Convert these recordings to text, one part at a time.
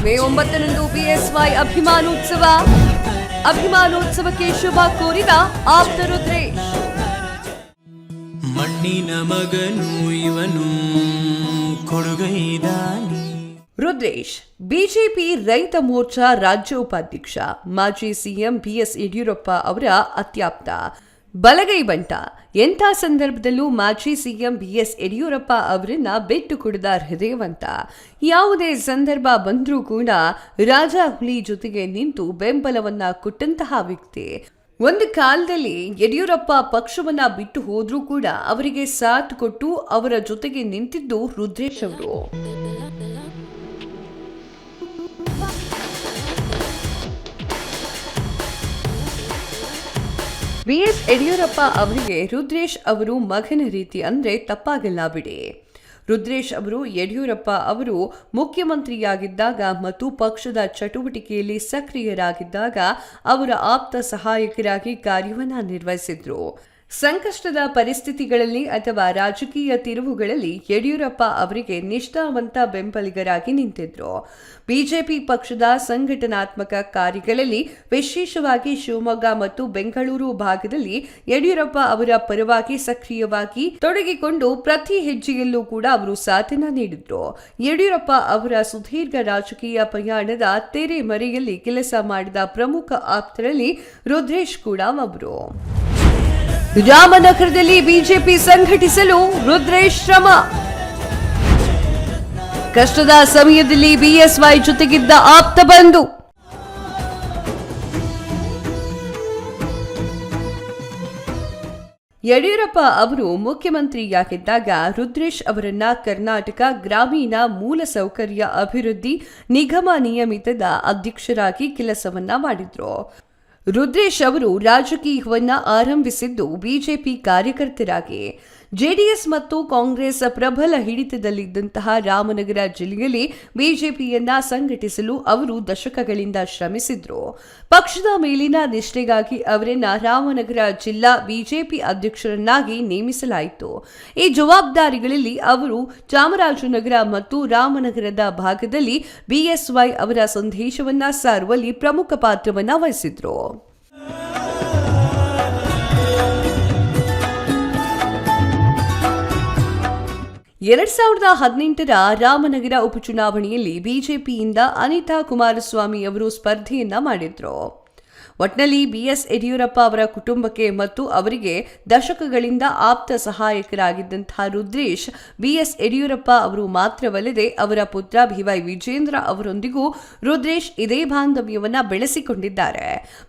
May 9ರಂದು BSY ಅಭಿಮಾನೋತ್ಸವಕ್ಕೆ ಶುಭ ಕೋರಿದ ಆಪ್ತ ರುದ್ರೇಶ್. ಮಣ್ಣಿನ ಮಗನು ಇವನು ಕೊಡುಗೈದಾನಿ. ರುದ್ರೇಶ್ ಬಿಜೆಪಿ ರೈತ ಮೋರ್ಚಾ ರಾಜ್ಯ ಉಪಾಧ್ಯಕ್ಷ, ಮಾಜಿ ಸಿಎಂ ಬಿಎಸ್ ಯಡಿಯೂರಪ್ಪ ಅವರ ಅತ್ಯಾಪ್ತ, ಬಲಗೈ ಬಂಟ. ಎಂಥ ಸಂದರ್ಭದಲ್ಲೂ ಮಾಜಿ ಸಿಎಂ ಬಿಎಸ್ ಯಡಿಯೂರಪ್ಪ ಅವರನ್ನ ಬೆಟ್ಟು ಕುಡಿದ ಹೃದಯವಂತ. ಯಾವುದೇ ಸಂದರ್ಭ ಬಂದರೂ ಕೂಡ ರಾಜ ಹುಲಿ ಜೊತೆಗೆ ನಿಂತು ಬೆಂಬಲವನ್ನ ಕೊಟ್ಟಂತಹ ವ್ಯಕ್ತಿ. ಒಂದು ಕಾಲದಲ್ಲಿ ಯಡಿಯೂರಪ್ಪ ಪಕ್ಷವನ್ನ ಬಿಟ್ಟು ಹೋದ್ರೂ ಕೂಡ ಅವರಿಗೆ ಸಾಥ್ ಕೊಟ್ಟು ಅವರ ಜೊತೆಗೆ ನಿಂತಿದ್ದು ರುದ್ರೇಶ್ ಅವರು. ಬಿಎಸ್ ಯಡಿಯೂರಪ್ಪ ಅವರಿಗೆ ರುದ್ರೇಶ್ ಅವರು ಮಗನ ರೀತಿ ಅಂದ್ರೆ ತಪ್ಪಾಗಲ್ಲ ಬಿಡಿ. ರುದ್ರೇಶ್ ಅವರು ಯಡಿಯೂರಪ್ಪ ಅವರು ಮುಖ್ಯಮಂತ್ರಿಯಾಗಿದ್ದಾಗ ಮತ್ತು ಪಕ್ಷದ ಚಟುವಟಿಕೆಯಲ್ಲಿ ಸಕ್ರಿಯರಾಗಿದ್ದಾಗ ಅವರ ಆಪ್ತ ಸಹಾಯಕರಾಗಿ ಕಾರ್ಯವನ್ನ ನಿರ್ವಹಿಸಿದ್ರು. ಸಂಕಷ್ಟದ ಪರಿಸ್ಥಿತಿಗಳಲ್ಲಿ ಅಥವಾ ರಾಜಕೀಯ ತಿರುವುಗಳಲ್ಲಿ ಯಡಿಯೂರಪ್ಪ ಅವರಿಗೆ ನಿಷ್ಠಾವಂತ ಬೆಂಬಲಿಗರಾಗಿ ನಿಂತಿದ್ರು. ಬಿಜೆಪಿ ಪಕ್ಷದ ಸಂಘಟನಾತ್ಮಕ ಕಾರ್ಯಗಳಲ್ಲಿ ವಿಶೇಷವಾಗಿ ಶಿವಮೊಗ್ಗ ಮತ್ತು ಬೆಂಗಳೂರು ಭಾಗದಲ್ಲಿ ಯಡಿಯೂರಪ್ಪ ಅವರ ಪರವಾಗಿ ಸಕ್ರಿಯವಾಗಿ ತೊಡಗಿಕೊಂಡು ಪ್ರತಿ ಹೆಜ್ಜೆಯಲ್ಲೂ ಕೂಡ ಅವರು ಸಾಥನ್ನ ನೀಡಿದ್ರು. ಯಡಿಯೂರಪ್ಪ ಅವರ ಸುದೀರ್ಘ ರಾಜಕೀಯ ಪ್ರಯಾಣದ ತೆರೆಮರೆಯಲ್ಲಿ ಕೆಲಸ ಮಾಡಿದ ಪ್ರಮುಖ ಆಪ್ತರಲ್ಲಿ ರುದ್ರೇಶ್ ಕೂಡ ಒಬ್ಬರು. ರಾಮನಗರದಲ್ಲಿ ಬಿಜೆಪಿ ಸಂಘಟಿಸಲು ರುದ್ರೇಶ್ ಶ್ರಮ. ಕಷ್ಟದ ಸಮಯದಲ್ಲಿ ಬಿಎಸ್ವೈ ಜೊತೆಗಿದ್ದ ಆಪ್ತ ಬಂಧು. ಯಡಿಯೂರಪ್ಪ ಅವರು ಮುಖ್ಯಮಂತ್ರಿಯಾಗಿದ್ದಾಗ ರುದ್ರೇಶ್ ಅವರನ್ನ ಕರ್ನಾಟಕ ಗ್ರಾಮೀಣ ಮೂಲಸೌಕರ್ಯ ಅಭಿವೃದ್ಧಿ ನಿಗಮ ನಿಯಮಿತದ ಅಧ್ಯಕ್ಷರಾಗಿ ಕೆಲಸವನ್ನ ಮಾಡಿದ್ರು. ರುದ್ರೇಶ್ ಅವರು ರಾಜಕೀಯವನ್ನ ಆರಂಭಿಸಿದ್ದು ಬಿಜೆಪಿ ಕಾರ್ಯಕರ್ತರಾಗಿ. ಜೆಡಿಎಸ್ ಮತ್ತು ಕಾಂಗ್ರೆಸ್ ಪ್ರಬಲ ಹಿಡಿತದಲ್ಲಿದ್ದಂತಹ ರಾಮನಗರ ಜಿಲ್ಲೆಯಲ್ಲಿ ಬಿಜೆಪಿಯನ್ನ ಸಂಘಟಿಸಲು ಅವರು ದಶಕಗಳಿಂದ ಶ್ರಮಿಸಿದ್ರು. ಪಕ್ಷದ ಮೇಲಿನ ನಿಷ್ಠೆಗಾಗಿ ಅವರನ್ನ ರಾಮನಗರ ಜಿಲ್ಲಾ ಬಿಜೆಪಿ ಅಧ್ಯಕ್ಷರನ್ನಾಗಿ ನೇಮಿಸಲಾಯಿತು. ಈ ಜವಾಬ್ದಾರಿಗಳಲ್ಲಿ ಅವರು ಚಾಮರಾಜನಗರ ಮತ್ತು ರಾಮನಗರದ ಭಾಗದಲ್ಲಿ ಬಿಎಸ್ವೈ ಅವರ ಸಂದೇಶವನ್ನ ಸಾರುವಲ್ಲಿ ಪ್ರಮುಖ ಪಾತ್ರವನ್ನ ವಹಿಸಿದ್ರು. 2018ರ ರಾಮನಗರ ಉಪಚುನಾವಣೆಯಲ್ಲಿ ಬಿಜೆಪಿಯಿಂದ ಅನಿತಾ ಕುಮಾರಸ್ವಾಮಿ ಅವರು ಸ್ಪರ್ಧೆಯನ್ನ ಮಾಡಿದ್ರು. ಒಟ್ನಲ್ಲಿ ಬಿಎಸ್ ಯಡಿಯೂರಪ್ಪ ಅವರ ಕುಟುಂಬಕ್ಕೆ ಮತ್ತು ಅವರಿಗೆ ದಶಕಗಳಿಂದ ಆಪ್ತ ಸಹಾಯಕರಾಗಿದ್ದಂತಹ ರುದ್ರೇಶ್ ಬಿಎಸ್ ಯಡಿಯೂರಪ್ಪ ಅವರು ಮಾತ್ರವಲ್ಲದೆ ಅವರ ಪುತ್ರ ಬಿವೈ ವಿಜೇಂದ್ರ ಅವರೊಂದಿಗೂ ರುದ್ರೇಶ್ ಇದೇ ಬಾಂಧವ್ಯವನ್ನ ಬೆಳೆಸಿಕೊಂಡಿದ್ದಾರೆ.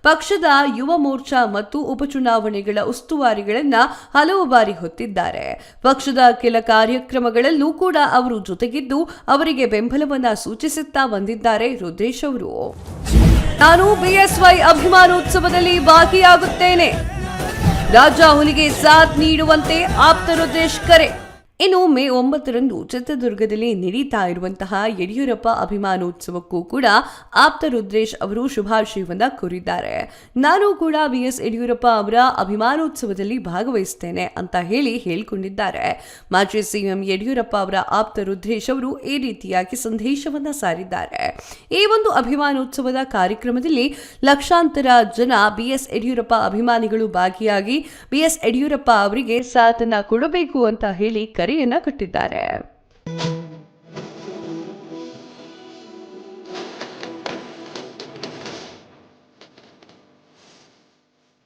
ಪಕ್ಷದ ಯುವ ಮೋರ್ಚಾ ಮತ್ತು ಉಪಚುನಾವಣೆಗಳ ಉಸ್ತುವಾರಿಗಳನ್ನ ಹಲವು ಬಾರಿ ಹೊತ್ತಿದ್ದಾರೆ. ಪಕ್ಷದ ಕೆಲ ಕಾರ್ಯಕ್ರಮಗಳಲ್ಲೂ ಕೂಡ ಅವರು ಜೊತೆಗಿದ್ದು ಅವರಿಗೆ ಬೆಂಬಲವನ್ನ ಸೂಚಿಸುತ್ತಾ ಬಂದಿದ್ದಾರೆ ರುದ್ರೇಶ್ ಅವರು. ನಾನು ಬಿಎಸ್ವೈ ಅಭಿಮಾನೋತ್ಸವದಲ್ಲಿ ಭಾಗಿಯಾಗುತ್ತೇನೆ. ರಾಜ ಹುಲಿಗೆ ಸಾಥ್ ನೀಡುವಂತೆ ಆಪ್ತ ರುದ್ರೇಶ್ ಕರೆ. ಇನ್ನು ಮೇ 9ರಂದು ಚಿತ್ರದುರ್ಗದಲ್ಲಿ ನಡೀತಾ ಇರುವಂತಹ ಯಡಿಯೂರಪ್ಪ ಅಭಿಮಾನೋತ್ಸವಕ್ಕೂ ಕೂಡ ಆಪ್ತ ರುದ್ರೇಶ್ ಅವರು ಶುಭಾಶಯವನ್ನ ಕೋರಿದ್ದಾರೆ. ನಾನು ಕೂಡ ಬಿಎಸ್ ಯಡಿಯೂರಪ್ಪ ಅವರ ಅಭಿಮಾನೋತ್ಸವದಲ್ಲಿ ಭಾಗವಹಿಸುತ್ತೇನೆ ಅಂತ ಹೇಳಿಕೊಂಡಿದ್ದಾರೆ. ಮಾಜಿ ಸಿಎಂ ಯಡಿಯೂರಪ್ಪ ಅವರ ಆಪ್ತ ರುದ್ರೇಶ್ ಅವರು ಈ ರೀತಿಯಾಗಿ ಸಂದೇಶವನ್ನ ಸಾರಿದ್ದಾರೆ. ಈ ಒಂದು ಅಭಿಮಾನೋತ್ಸವದ ಕಾರ್ಯಕ್ರಮದಲ್ಲಿ ಲಕ್ಷಾಂತರ ಜನ ಬಿಎಸ್ ಯಡಿಯೂರಪ್ಪ ಅಭಿಮಾನಿಗಳು ಭಾಗಿಯಾಗಿ ಬಿಎಸ್ ಯಡಿಯೂರಪ್ಪ ಅವರಿಗೆ ಸಾಥನ್ನ ಕೊಡಬೇಕು ಅಂತ ಹೇಳಿ ಕರೆಯನ್ನ ಕೊಟ್ಟಿದ್ದಾರೆ.